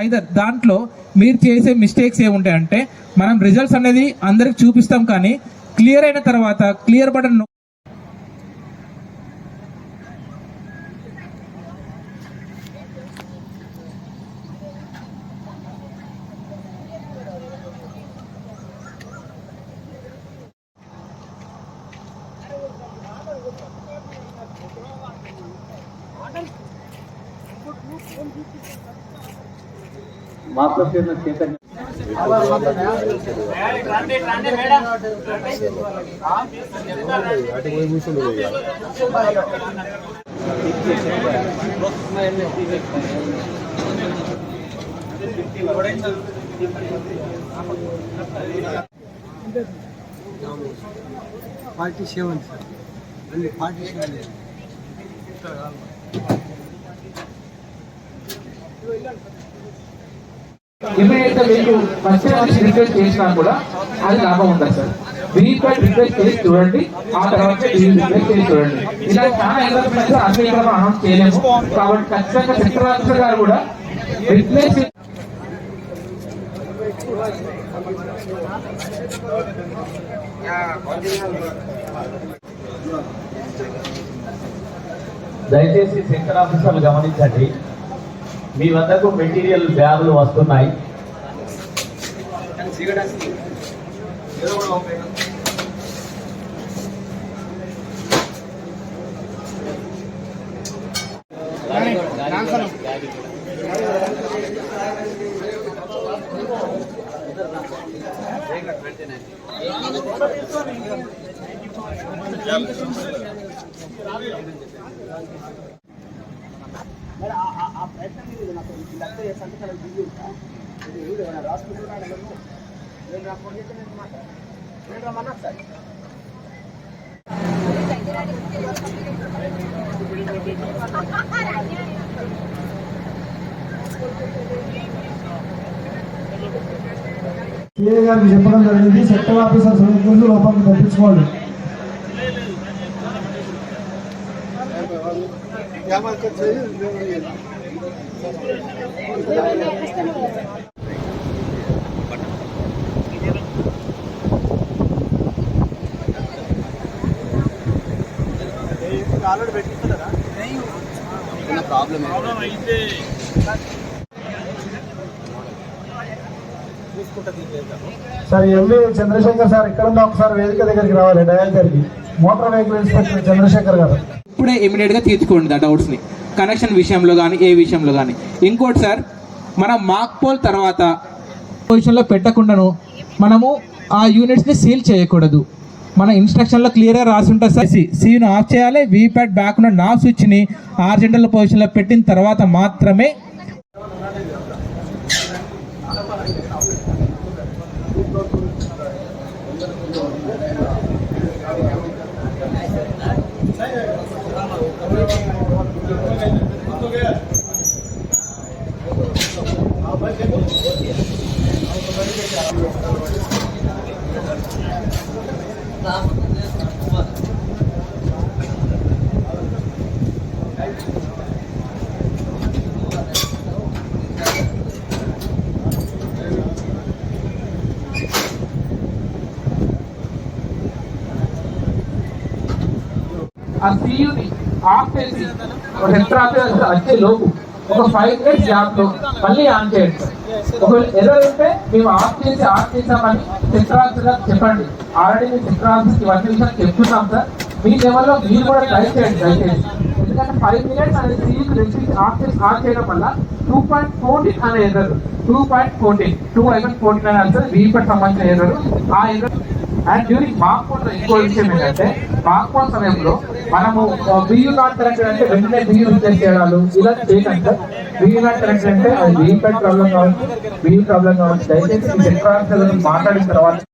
Either దాంట్లో మీరు చేసే మిస్టేక్స్ ఏముంటాయంటే మనం రిజల్ట్స్ అనేది అందరికి చూపిస్తాం, కానీ క్లియర్ అయిన తర్వాత clear button master Chaitanya party seven sir అన్ని పార్టీ సేవన్ ఇమీడియట్ గా మీకు ఫస్ట్ రిక్వెస్ట్ చేసినా కూడా అది లాభం ఉంటుంది సార్. వీపీఐ రిక్వెస్ట్ చేసి చూడండి, ఆ తర్వాత రిక్వెస్ట్ చేసి చూడండి. ఇలా చాలా ఎగ్జామ్స్ అన్ని కూడా అనౌన్స్ చేయలేము కాబట్టి ఖచ్చితంగా సెక్టర్ ఆఫీసర్ గారు కూడా రిక్వెస్ట్ దయచేసి సెక్టర్ ఆఫీసర్లు గమనించండి, మీ వద్దకు మెటీరియల్ బ్యాగులు వస్తున్నాయి. సిఏ గారికి చెప్పడం జరిగింది, సెక్టర్ ఆఫీసర్ రోజు లోపలికి తప్పించుకోండి. సార్ ఎంవి చంద్రశేఖర్ సార్ ఇక్కడ ఉన్న ఒకసారి వేదిక దగ్గరికి రావాలి. డయల్ గారికి మోటార్ వెహికల్ ఇన్స్పెక్టర్ చంద్రశేఖర్ గారు ఇప్పుడే ఇమీడియట్ గా తీర్చుకోండి ఆ డౌట్స్ ని, కనెక్షన్ విషయంలో కానీ ఏ విషయంలో కానీ. ఇంకోటి సార్, మనం మాక్ పోల్ తర్వాత పొజిషన్ లో పెట్టకుండాను మనము ఆ యూనిట్స్ ని సీల్ చేయకూడదు. మన ఇన్స్ట్రక్షన్ లో క్లియర్ గా రాసి ఉంటుంది సార్, సీను ఆఫ్ చేయాలి. వీప్యాడ్ బ్యాక్ ఉన్న నా స్విచ్ ని హారిజాంటల్ పొజిషన్ లో పెట్టిన తర్వాత మాత్రమే ఆ సీయుని ఆఫ్ చేసి వచ్చే లోపు ఒక 5 minutes గ్యాప్ లో మళ్ళీ ఆన్ చేయండి. ఒకవేళ ఎర్రర్ ఉంటే మేము ఆఫ్ చేసామని సెక్టర్ చెప్పండి. ఆల్రెడీ మేము సెక్టర్ ఆఫీసర్కి ఇవన్నీ విషయాలు చెప్తున్నాం సార్. మీ లెవెల్లో మీరు కూడా ట్రై చేయండి దయచేసి. ఎందుకంటే 5 minutes అనేది సీయుకి రెసిస్ట్ ఆఫ్ చేయడం వల్ల 2.14 అనే ఎర్రర్, 2.14 2.14 అనే సార్ వీపట్ సంబంధించిన ఎర్రర్. ఆ error and during mock poll లో ఇంకో విషయం ఏంటంటే, మాక్ పోల్ సమయంలో మనము బియూ నాట్ కరెక్ట్ అంటే వెంటనే బియూ రిప్లేస్ చేయడాలు ఇలా చేయకండి సార్. బియూ నాట్ కరెక్ట్ అంటే అది వీపట్ ప్రాబ్లం కావచ్చు, బియూ ప్రాబ్లం కావచ్చు. దయచేసి సెక్టర్ ఆఫీసర్ మాట్లాడిన తర్వాత